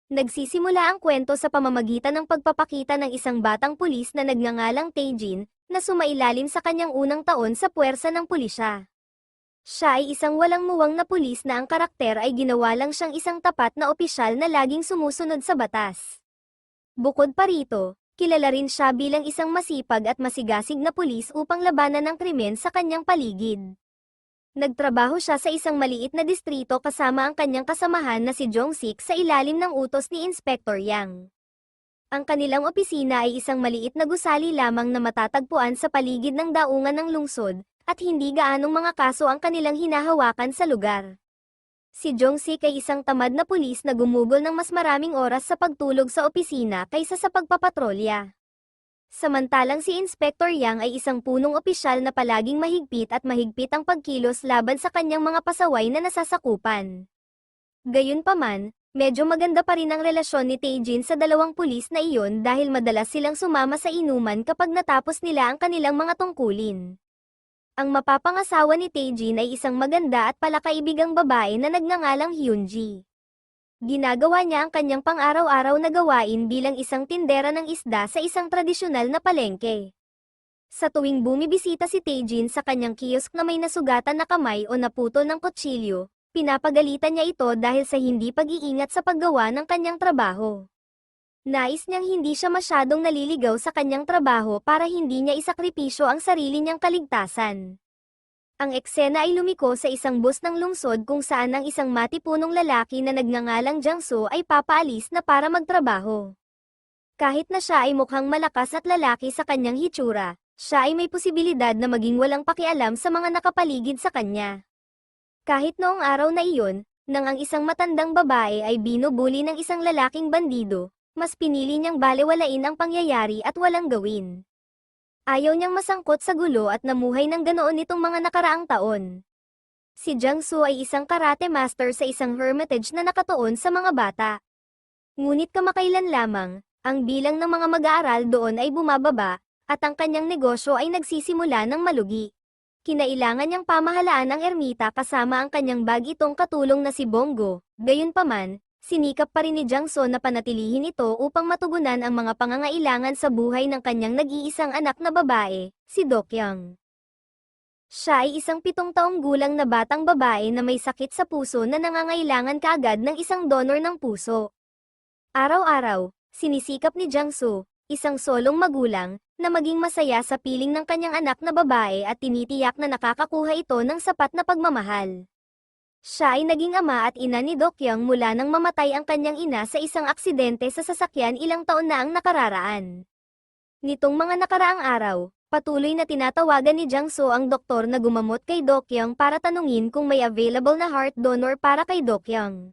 Nagsisimula ang kwento sa pamamagitan ng pagpapakita ng isang batang pulis na nagngangalang Taejin, na sumailalim sa kanyang unang taon sa puwersa ng pulisya. Siya ay isang walang muwang na pulis na ang karakter ay ginawa lang siyang isang tapat na opisyal na laging sumusunod sa batas. Bukod pa rito, kilala rin siya bilang isang masipag at masigasig na pulis upang labanan ang krimen sa kanyang paligid. Nagtrabaho siya sa isang maliit na distrito kasama ang kanyang kasamahan na si Jong-sik sa ilalim ng utos ni Inspector Yang. Ang kanilang opisina ay isang maliit na gusali lamang na matatagpuan sa paligid ng daungan ng lungsod, at hindi gaanong mga kaso ang kanilang hinahawakan sa lugar. Si Jong-sik ay isang tamad na pulis na gumugol ng mas maraming oras sa pagtulog sa opisina kaysa sa pagpapatrolya. Samantalang si Inspector Yang ay isang punong opisyal na palaging mahigpit at mahigpit ang pagkilos laban sa kanyang mga pasaway na nasasakupan. Gayunpaman, medyo maganda pa rin ang relasyon ni Taejin sa dalawang pulis na iyon dahil madalas silang sumama sa inuman kapag natapos nila ang kanilang mga tungkulin. Ang mapapangasawa ni Taejin ay isang maganda at palakaibigang babae na nagngangalang Hyunji. Ginagawa niya ang kanyang pang-araw-araw na gawain bilang isang tindera ng isda sa isang tradisyonal na palengke. Sa tuwing bumibisita si Taejin sa kanyang kiosk na may nasugatan na kamay o naputol ng kutsilyo, pinapagalitan niya ito dahil sa hindi pag-iingat sa paggawa ng kanyang trabaho. Nais niyang hindi siya masyadong naliligaw sa kanyang trabaho para hindi niya isakripisyo ang sarili niyang kaligtasan. Ang eksena ay lumiko sa isang bus ng lungsod kung saan ang isang matipunong lalaki na nagngangalang Jang-soo ay papaalis na para magtrabaho. Kahit na siya ay mukhang malakas at lalaki sa kanyang hitsura, siya ay may posibilidad na maging walang pakialam sa mga nakapaligid sa kanya. Kahit noong araw na iyon, nang ang isang matandang babae ay binubuli ng isang lalaking bandido, mas pinili niyang balewalain ang pangyayari at walang gawin. Ayaw niyang masangkot sa gulo at namuhay ng ganoon nitong mga nakaraang taon. Si Jang-soo ay isang karate master sa isang hermitage na nakatuon sa mga bata. Ngunit kamakailan lamang, ang bilang ng mga mag-aaral doon ay bumababa, at ang kanyang negosyo ay nagsisimula ng malugi. Kinailangan niyang pamahalaan ang ermita kasama ang kanyang bagitong katulong na si Bongo. Gayunpaman, sinikap pa rin ni Jang-soo na panatilihin ito upang matugunan ang mga pangangailangan sa buhay ng kanyang nag-iisang anak na babae, si Do-kyung. Siya ay isang 7 taong gulang na batang babae na may sakit sa puso na nangangailangan kaagad ng isang donor ng puso. Araw-araw, sinisikap ni Jang-soo, isang solong magulang, na maging masaya sa piling ng kanyang anak na babae at tinitiyak na nakakakuha ito ng sapat na pagmamahal. Siya ay naging ama at ina ni Do-kyung mula nang mamatay ang kanyang ina sa isang aksidente sa sasakyan ilang taon na ang nakararaan. Nitong mga nakaraang araw, patuloy na tinatawagan ni Jang-soo ang doktor na gumamot kay Do-kyung para tanungin kung may available na heart donor para kay Do-kyung.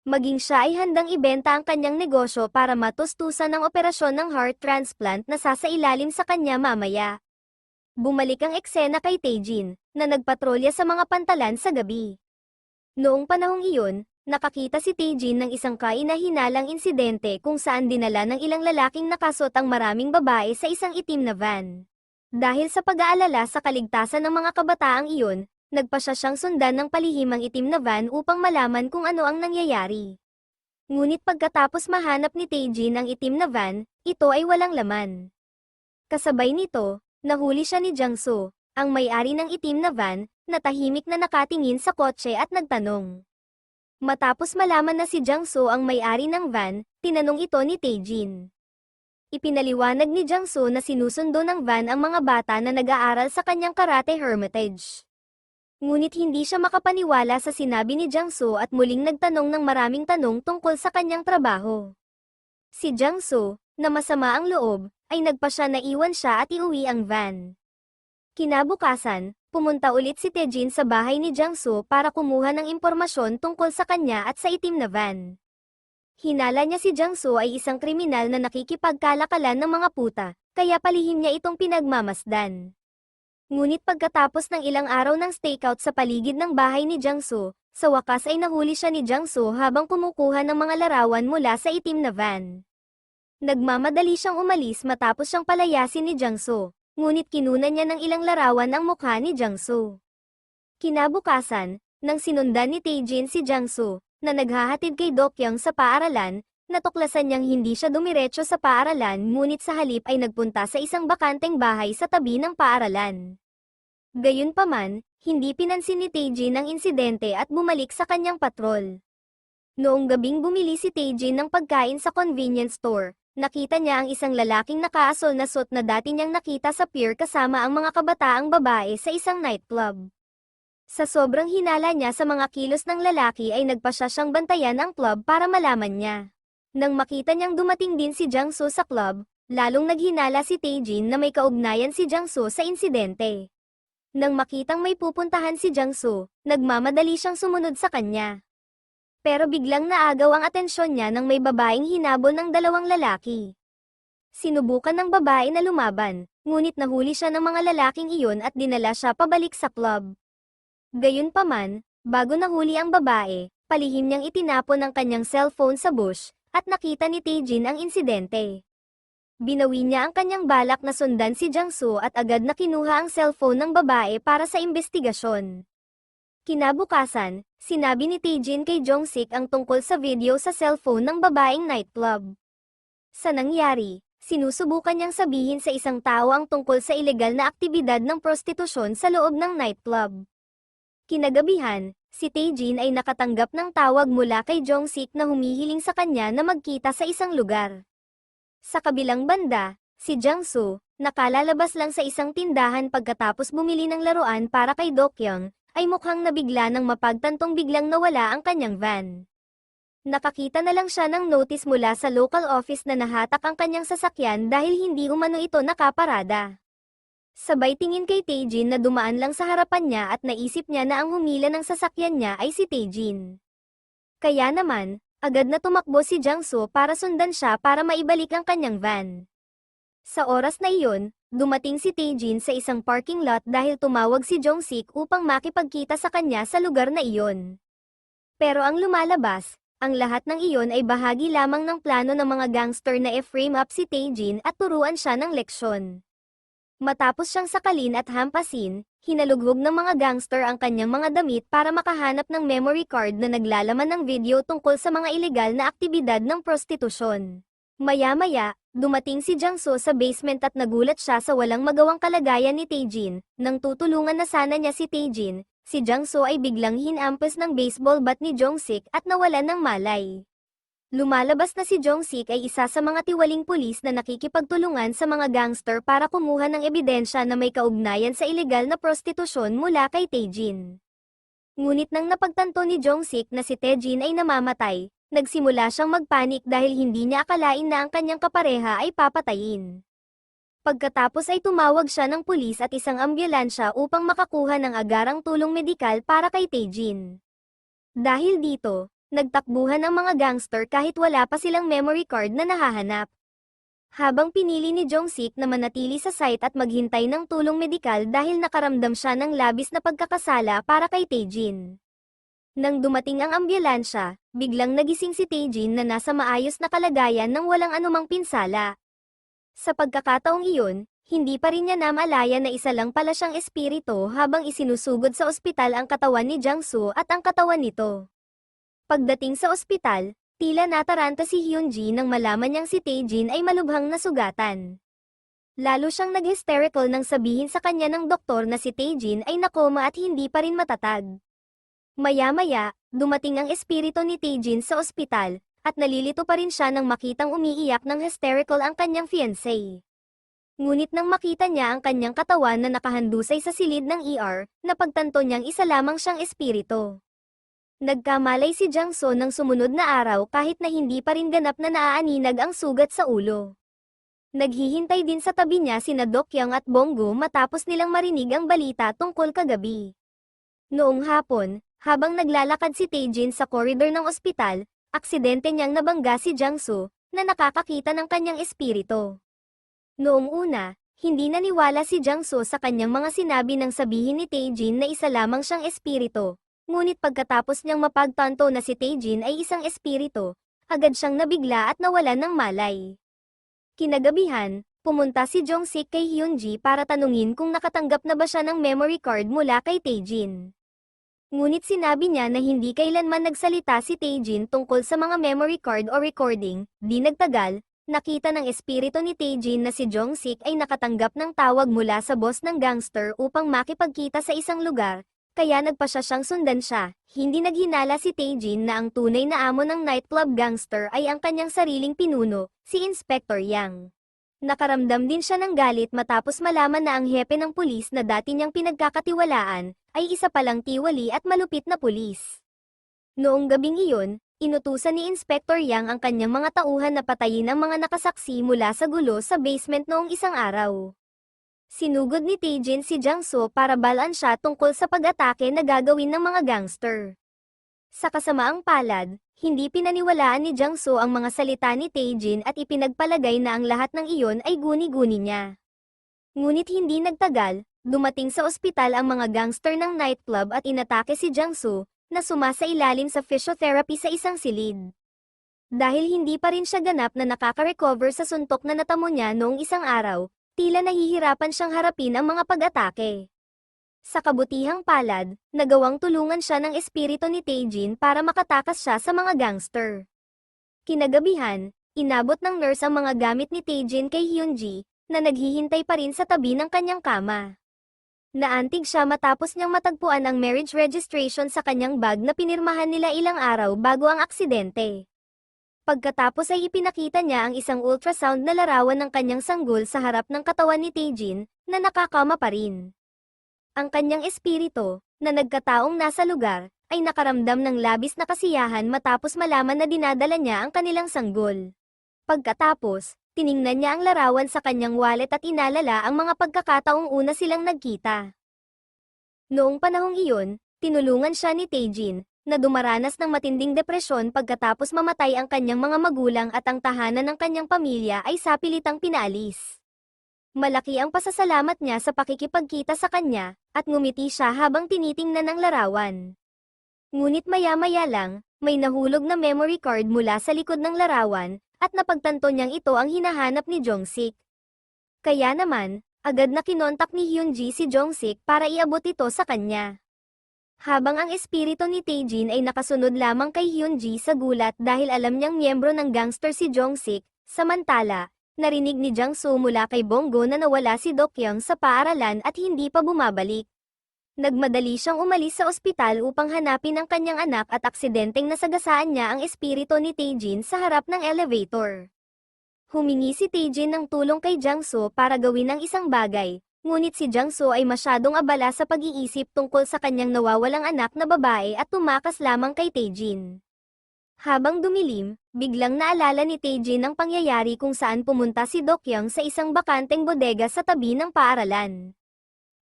Maging siya ay handang ibenta ang kanyang negosyo para matustusan ang operasyon ng heart transplant na sasailalim sa kanya mamaya. Bumalik ang eksena kay Taejin, na nagpatrolya sa mga pantalan sa gabi. Noong panahong iyon, nakakita si Taejin ng isang kaina-hinalang insidente kung saan dinala ng ilang lalaking nakasot ang maraming babae sa isang itim na van. Dahil sa pag-aalala sa kaligtasan ng mga kabataang iyon, nagpasya siyang sundan ng palihim ang itim na van upang malaman kung ano ang nangyayari. Ngunit pagkatapos mahanap ni Taejin ang itim na van, ito ay walang laman. Kasabay nito, nahuli siya ni Jang-soo, ang may-ari ng itim na van, na tahimik na nakatingin sa kotse at nagtanong. Matapos malaman na si Jang-soo ang may-ari ng van, tinanong ito ni Taejin. Ipinaliwanag ni Jang-soo na sinusundo ng van ang mga bata na nag-aaral sa kanyang karate hermitage. Ngunit hindi siya makapaniwala sa sinabi ni Jang-soo at muling nagtanong ng maraming tanong tungkol sa kanyang trabaho. Si Jang-soo, na masama ang loob, ay nagpasya na iwan siya at iuwi ang van. Kinabukasan, pumunta ulit si Taejin sa bahay ni Jang-soo para kumuha ng impormasyon tungkol sa kanya at sa itim na van. Hinala niya si Jang-soo ay isang kriminal na nakikipagkalakalan ng mga puta, kaya palihim niya itong pinagmamasdan. Ngunit pagkatapos ng ilang araw ng stakeout sa paligid ng bahay ni Jang-soo, sa wakas ay nahuli siya ni Jang-soo habang kumukuha ng mga larawan mula sa itim na van. Nagmamadali siyang umalis matapos siyang palayasin ni Jang-soo. Ngunit kinunan niya ng ilang larawan ang mukha ni Jang-soo. Kinabukasan, nang sinundan ni Taejin si Jang-soo, na naghahatid kay Do-kyung sa paaralan, natuklasan niyang hindi siya dumiretso sa paaralan ngunit sa halip ay nagpunta sa isang bakanteng bahay sa tabi ng paaralan. Gayunpaman, hindi pinansin ni Taejin ang insidente at bumalik sa kanyang patrol. Noong gabing bumili si Taejin ng pagkain sa convenience store, nakita niya ang isang lalaking nakaasol na suit na dati niyang nakita sa pier kasama ang mga kabataang babae sa isang nightclub. Sa sobrang hinala niya sa mga kilos ng lalaki ay nagpasya siyang bantayan ang club para malaman niya. Nang makita niyang dumating din si Jang-soo sa club, lalong naghinala si Taejin na may kaugnayan si Jang-soo sa insidente. Nang makitang may pupuntahan si Jang-soo, nagmamadali siyang sumunod sa kanya. Pero biglang naagaw ang atensyon niya nang may babaeng hinabol ng dalawang lalaki. Sinubukan ng babae na lumaban, ngunit nahuli siya ng mga lalaking iyon at dinala siya pabalik sa club. Gayunpaman, bago nahuli ang babae, palihim niyang itinapon ang kanyang cellphone sa bush, at nakita ni Taejin ang insidente. Binawi niya ang kanyang balak na sundan si Jang-soo at agad na kinuha ang cellphone ng babae para sa investigasyon. Kinabukasan, sinabi ni Taejin kay Jong-sik ang tungkol sa video sa cellphone ng babaeng nightclub. Sa nangyari, sinusubukan niyang sabihin sa isang tao ang tungkol sa ilegal na aktibidad ng prostitusyon sa loob ng nightclub. Kinagabihan, si Taejin ay nakatanggap ng tawag mula kay Jong-sik na humihiling sa kanya na magkita sa isang lugar. Sa kabilang banda, si Jang-soo, nakalalabas lang sa isang tindahan pagkatapos bumili ng laruan para kay Do-kyung, ay mukhang nabigla nang mapagtantong biglang nawala ang kanyang van. Nakakita na lang siya ng notice mula sa local office na nahatak ang kanyang sasakyan dahil hindi umano ito nakaparada. Sabay tingin kay Taejin na dumaan lang sa harapan niya at naisip niya na ang humila ng sasakyan niya ay si Taejin. Kaya naman, agad na tumakbo si Jang-soo para sundan siya para maibalik ang kanyang van. Sa oras na iyon, dumating si Taejin sa isang parking lot dahil tumawag si Jong-sik upang makipagkita sa kanya sa lugar na iyon. Pero ang lumalabas, ang lahat ng iyon ay bahagi lamang ng plano ng mga gangster na i-frame up si Taejin at turuan siya ng leksyon. Matapos siyang sakalin at hampasin, hinalugwog ng mga gangster ang kanyang mga damit para makahanap ng memory card na naglalaman ng video tungkol sa mga ilegal na aktibidad ng prostitusyon. Maya-maya, dumating si Jang-soo sa basement at nagulat siya sa walang magawang kalagayan ni Taejin. Nang tutulungan na sana niya si Taejin, si Jang-soo ay biglang hinampas ng baseball bat ni Jong-sik at nawalan ng malay. Lumalabas na si Jong-sik ay isa sa mga tiwaling pulis na nakikipagtulungan sa mga gangster para kumuha ng ebidensya na may kaugnayan sa ilegal na prostitusyon mula kay Taejin. Ngunit nang napagtanto ni Jong-sik na si Taejin ay namamatay, nagsimula siyang magpanik dahil hindi niya akalain na ang kanyang kapareha ay papatayin. Pagkatapos ay tumawag siya ng pulis at isang ambulansya upang makakuha ng agarang tulong medikal para kay Taejin. Dahil dito, nagtakbuhan ang mga gangster kahit wala pa silang memory card na nahahanap. Habang pinili ni Jong-sik na manatili sa site at maghintay ng tulong medikal dahil nakaramdam siya ng labis na pagkakasala para kay Taejin. Nang dumating ang ambulansya, biglang nagising si Taejin na nasa maayos na kalagayan ng walang anumang pinsala. Sa pagkakataong iyon, hindi pa rin niya namalaya na isa lang pala siyang espiritu habang isinusugod sa ospital ang katawan ni Jang-soo at ang katawan nito. Pagdating sa ospital, tila nataranta si Hyunji nang malaman niyang si Taejin ay malubhang nasugatan. Lalo siyang nag-hysterical nang sabihin sa kanya ng doktor na si Taejin ay nakoma at hindi pa rin matatag. Maya-maya, dumating ang espiritu ni Taejin sa ospital, at nalilito pa rin siya nang makitang umiiyak ng hysterical ang kanyang fiancé. Ngunit nang makita niya ang kanyang katawan na nakahandusay sa silid ng ER, napagtanto niyang isa lamang siyang espiritu. Nagkamalay si Jang-soo ng sumunod na araw kahit na hindi pa rin ganap na naaaninag ang sugat sa ulo. Naghihintay din sa tabi niya sina Do-kyung at Bong-gu matapos nilang marinig ang balita tungkol kagabi. Noong hapon, habang naglalakad si Taejin sa koridor ng ospital, aksidente niyang nabangga si Jang-soo, na nakakakita ng kanyang espiritu. Noong una, hindi naniwala si Jang-soo sa kanyang mga sinabi nang sabihin ni Taejin na isa lamang siyang espiritu. Ngunit pagkatapos niyang mapagtanto na si Taejin ay isang espiritu, agad siyang nabigla at nawalan ng malay. Kinagabihan, pumunta si Jong-sik kay Hyunji para tanungin kung nakatanggap na ba siya ng memory card mula kay Taejin. Ngunit sinabi niya na hindi kailanman nagsalita si Taejin tungkol sa mga memory card o recording. Di nagtagal, nakita ng espiritu ni Taejin na si Jong-sik ay nakatanggap ng tawag mula sa boss ng gangster upang makipagkita sa isang lugar, kaya nagpasya siyang sundan siya. Hindi naghinala si Taejin na ang tunay na amo ng nightclub gangster ay ang kanyang sariling pinuno, si Inspector Yang. Nakaramdam din siya ng galit matapos malaman na ang hepe ng pulis na dati niyang pinagkakatiwalaan, ay isa palang tiwali at malupit na pulis. Noong gabing iyon, inutusan ni Inspector Yang ang kanyang mga tauhan na patayin ang mga nakasaksi mula sa gulo sa basement noong isang araw. Sinugod ni Taejin si Jang-soo para balaan siya tungkol sa pag-atake na gagawin ng mga gangster. Sa kasamaang palad, hindi pinaniwalaan ni Jang-soo ang mga salita ni Taejin at ipinagpalagay na ang lahat ng iyon ay guni-guni niya. Ngunit hindi nagtagal, dumating sa ospital ang mga gangster ng nightclub at inatake si Jang-soo, na sumasailalim sa physiotherapy sa isang silid. Dahil hindi pa rin siya ganap na nakaka-recover sa suntok na natamo niya noong isang araw, tila nahihirapan siyang harapin ang mga pag-atake. Sa kabutihang palad, nagawang tulungan siya ng espiritu ni Taejin para makatakas siya sa mga gangster. Kinagabihan, inabot ng nurse ang mga gamit ni Taejin kay Hyunji, na naghihintay pa rin sa tabi ng kanyang kama. Naantig siya matapos niyang matagpuan ang marriage registration sa kanyang bag na pinirmahan nila ilang araw bago ang aksidente. Pagkatapos ay ipinakita niya ang isang ultrasound na larawan ng kanyang sanggol sa harap ng katawan ni Taejin, na nakakama pa rin. Ang kanyang espiritu, na nagkataong nasa lugar, ay nakaramdam ng labis na kasiyahan matapos malaman na dinadala niya ang kanilang sanggol. Pagkatapos, tiningnan niya ang larawan sa kanyang wallet at inalala ang mga pagkakataong una silang nagkita. Noong panahong iyon, tinulungan siya ni Taejin, na dumaranas ng matinding depresyon pagkatapos mamatay ang kanyang mga magulang at ang tahanan ng kanyang pamilya ay sapilitang pinaalis. Malaki ang pasasalamat niya sa pakikipagkita sa kanya, at ngumiti siya habang tinitingnan ang larawan. Ngunit maya-maya lang, may nahulog na memory card mula sa likod ng larawan, at napagtanto niyang ito ang hinahanap ni Jong-sik. Kaya naman, agad na kinontak ni Hyunji si Jong-sik para iabot ito sa kanya. Habang ang espiritu ni Taejin ay nakasunod lamang kay Hyunji sa gulat dahil alam niyang miyembro ng gangster si Jong-sik, samantala, narinig ni Jang-soo mula kay Bonggo na nawala si Dokyeong sa paaralan at hindi pa bumabalik. Nagmadali siyang umalis sa ospital upang hanapin ang kanyang anak at aksidenteng nasagasaan niya ang espiritu ni Taejin sa harap ng elevator. Humingi si Taejin ng tulong kay Jang-soo para gawin ang isang bagay, ngunit si Jang-soo ay masyadong abala sa pag-iisip tungkol sa kanyang nawawalang anak na babae at tumakas lamang kay Taejin. Habang dumilim, biglang naalala ni Taejin ang pangyayari kung saan pumunta si Dokyeong sa isang bakanteng bodega sa tabi ng paaralan.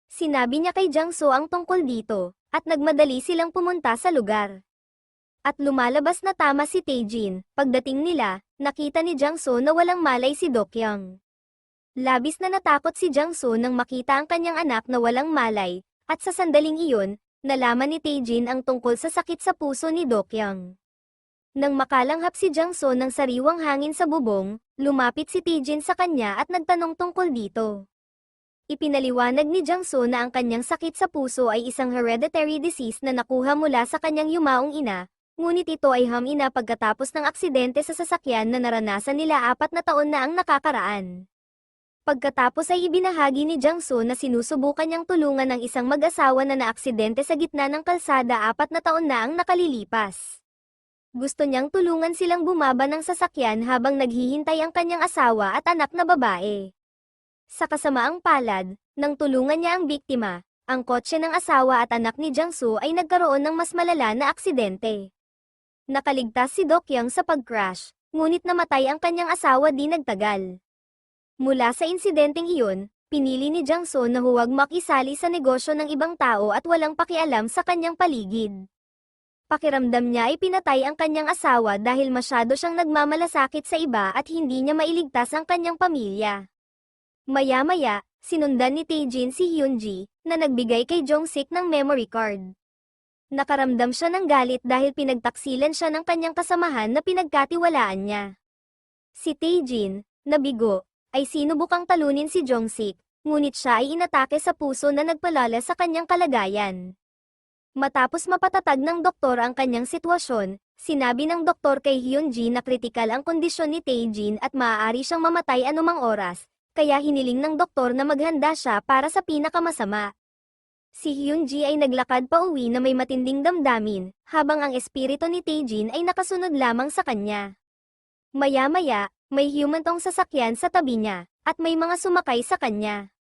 Sinabi niya kay Jang-soo ang tungkol dito, at nagmadali silang pumunta sa lugar. At lumalabas na tama si Taejin. Pagdating nila, nakita ni Jang-soo na walang malay si Dokyeong. Labis na natakot si Jang-soo nang makita ang kanyang anak na walang malay, at sa sandaling iyon, nalaman ni Taejin ang tungkol sa sakit sa puso ni Dokyeong. Nang makalanghap si Jang-soo ng sariwang hangin sa bubong, lumapit si Taejin sa kanya at nagtanong tungkol dito. Ipinaliwanag ni Jang-soo na ang kanyang sakit sa puso ay isang hereditary disease na nakuha mula sa kanyang yumaong ina, ngunit ito ay ham-ina pagkatapos ng aksidente sa sasakyan na naranasan nila 4 na taon na ang nakakaraan. Pagkatapos ay ibinahagi ni Jang-soo na sinusubukan niyang tulungan ng isang mag-asawa na naaksidente sa gitna ng kalsada 4 na taon na ang nakalilipas. Gusto niyang tulungan silang bumaba ng sasakyan habang naghihintay ang kanyang asawa at anak na babae. Sa kasamaang palad, nang tulungan niya ang biktima, ang kotse ng asawa at anak ni Jang-soo ay nagkaroon ng mas malala na aksidente. Nakaligtas si Dokyeong sa pag-crash, ngunit namatay ang kanyang asawa di nagtagal. Mula sa insidenteng iyon, pinili ni Jang-soo na huwag makisali sa negosyo ng ibang tao at walang pakialam sa kanyang paligid. Pakiramdam niya ay pinatay ang kanyang asawa dahil masyado siyang nagmamalasakit sa iba at hindi niya mailigtas ang kanyang pamilya. Maya-maya, sinundan ni Taejin si Hyunji, na nagbigay kay Jong-sik ng memory card. Nakaramdam siya ng galit dahil pinagtaksilan siya ng kanyang kasamahan na pinagkatiwalaan niya. Si Taejin, nabigo, ay sinubukang talunin si Jong-sik, ngunit siya ay inatake sa puso na nagpalala sa kanyang kalagayan. Matapos mapatatag ng doktor ang kanyang sitwasyon, sinabi ng doktor kay Hyunji na kritikal ang kondisyon ni Taejin at maaari siyang mamatay anumang oras, kaya hiniling ng doktor na maghanda siya para sa pinakamasama. Si Hyunji ay naglakad pa uwi na may matinding damdamin, habang ang espiritu ni Taejin ay nakasunod lamang sa kanya. Maya-maya, may humantong sasakyan sa tabi niya, at may mga sumakay sa kanya.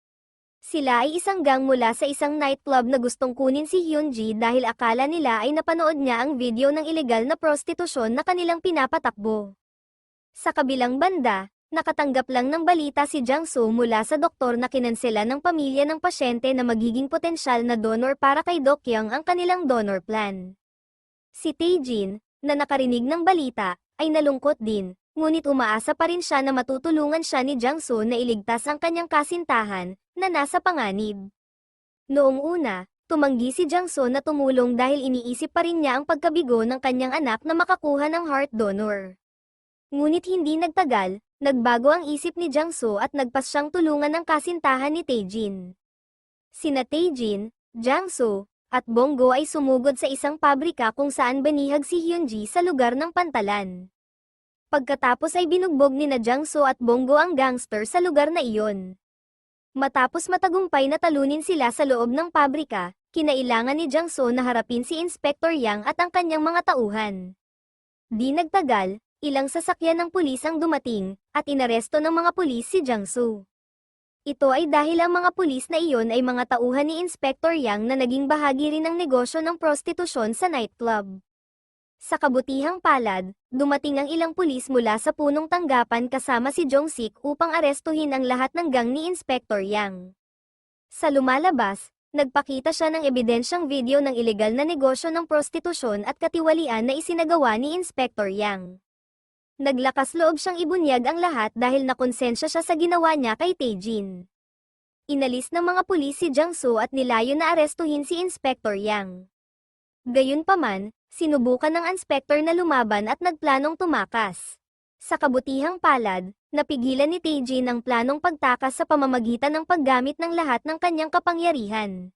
Sila ay isang gang mula sa isang nightclub na gustong kunin si Hyunji dahil akala nila ay napanood niya ang video ng ilegal na prostitusyon na kanilang pinapatakbo. Sa kabilang banda, nakatanggap lang ng balita si Jang-soo mula sa doktor na kinansela ng pamilya ng pasyente na magiging potensyal na donor para kay Do-kyung ang kanilang donor plan. Si Taejin, na nakarinig ng balita, ay nalungkot din, ngunit umaasa pa rin siya na matutulungan siya ni Jang-soo na iligtas ang kanyang kasintahan, na nasa panganib. Noong una, tumanggi si Jang-soo na tumulong dahil iniisip pa rin niya ang pagkabigo ng kanyang anak na makakuha ng heart donor. Ngunit hindi nagtagal, nagbago ang isip ni Jang-soo at nagpas siyang tulungan ng kasintahan ni Taejin. Sina Taejin, Jang-soo, at Bonggo ay sumugod sa isang pabrika kung saan banihag si Hyunji sa lugar ng pantalan. Pagkatapos ay binugbog ni na Jang-soo at Bonggo ang gangster sa lugar na iyon. Matapos matagumpay na talunin sila sa loob ng pabrika, kinailangan ni Jang-soo na harapin si Inspector Yang at ang kanyang mga tauhan. Di nagtagal, ilang sasakyan ng pulis ang dumating, at inaresto ng mga pulis si Jang-soo. Ito ay dahil ang mga pulis na iyon ay mga tauhan ni Inspector Yang na naging bahagi rin ng negosyo ng prostitusyon sa nightclub. Sa kabutihang palad, dumating ang ilang pulis mula sa punong tanggapan kasama si Jong-sik upang arestuhin ang lahat ng gang ni Inspector Yang. Sa lumalabas, nagpakita siya ng ebidensyang video ng ilegal na negosyo ng prostitusyon at katiwalian na isinagawa ni Inspector Yang. Naglakas loob siyang ibunyag ang lahat dahil nakonsensya siya sa ginawa niya kay Taejin. Inalis ng mga pulis si Jang-soo at nilayo na arestuhin si Inspector Yang. Gayunpaman, sinubukan ng inspector na lumaban at nagplanong tumakas. Sa kabutihang palad, napigilan ni Taejin ang planong pagtakas sa pamamagitan ng paggamit ng lahat ng kanyang kapangyarihan.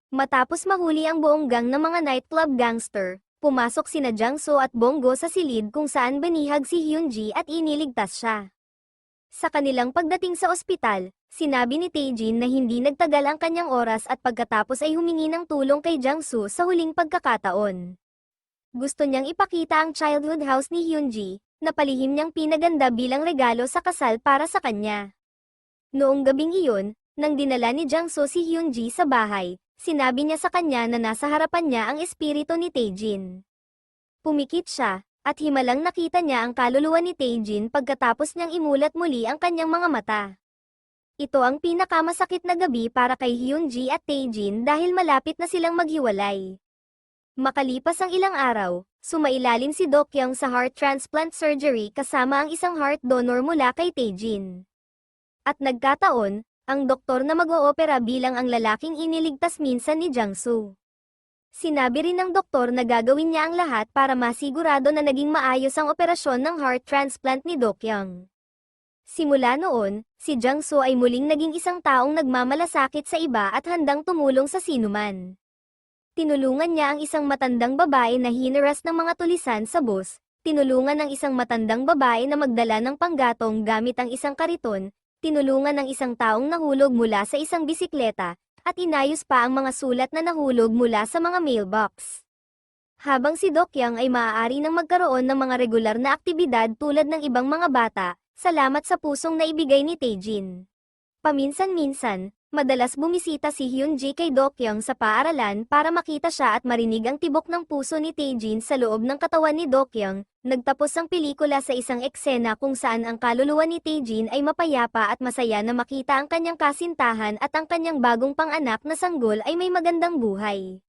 Matapos mahuli ang buong gang ng mga nightclub gangster, pumasok sina Jang-soo at Bonggo sa silid kung saan banihag si Hyunji at iniligtas siya. Sa kanilang pagdating sa ospital, sinabi ni Taejin na hindi nagtagal ang kanyang oras at pagkatapos ay humingi ng tulong kay Jang-soo sa huling pagkakataon. Gusto niyang ipakita ang childhood house ni Hyunji, na palihim niyang pinaganda bilang regalo sa kasal para sa kanya. Noong gabing iyon, nang dinala ni Jang-soo si Hyunji sa bahay, sinabi niya sa kanya na nasa harapan niya ang espiritu ni Taejin. Pumikit siya, at himalang nakita niya ang kaluluwa ni Taejin pagkatapos niyang imulat muli ang kanyang mga mata. Ito ang pinakamasakit na gabi para kay Hyunji at Taejin dahil malapit na silang maghiwalay. Makalipas ang ilang araw, sumailalim si Do-kyung sa heart transplant surgery kasama ang isang heart donor mula kay Taejin. At nagkataon, ang doktor na mag-oopera bilang ang lalaking iniligtas minsan ni Jang-soo. Sinabi rin ng doktor na gagawin niya ang lahat para masigurado na naging maayos ang operasyon ng heart transplant ni Do-kyung. Simula noon, si Jang-soo ay muling naging isang taong nagmamalasakit sa iba at handang tumulong sa sinuman. Tinulungan niya ang isang matandang babae na hinaras ng mga tulisan sa bus, tinulungan ng isang matandang babae na magdala ng panggatong gamit ang isang kariton, tinulungan ng isang taong nahulog mula sa isang bisikleta, at inayos pa ang mga sulat na nahulog mula sa mga mailbox. Habang si Do-kyung ay maaari nang magkaroon ng mga regular na aktibidad tulad ng ibang mga bata, salamat sa pusong naibigay ni Taejin. Paminsan-minsan, madalas bumisita si Hyunji kay Do-kyung sa paaralan para makita siya at marinig ang tibok ng puso ni Taejin sa loob ng katawan ni Do-kyung. Nagtapos ang pelikula sa isang eksena kung saan ang kaluluwa ni Taejin ay mapayapa at masaya na makita ang kanyang kasintahan at ang kanyang bagong pang-anak na sanggol ay may magandang buhay.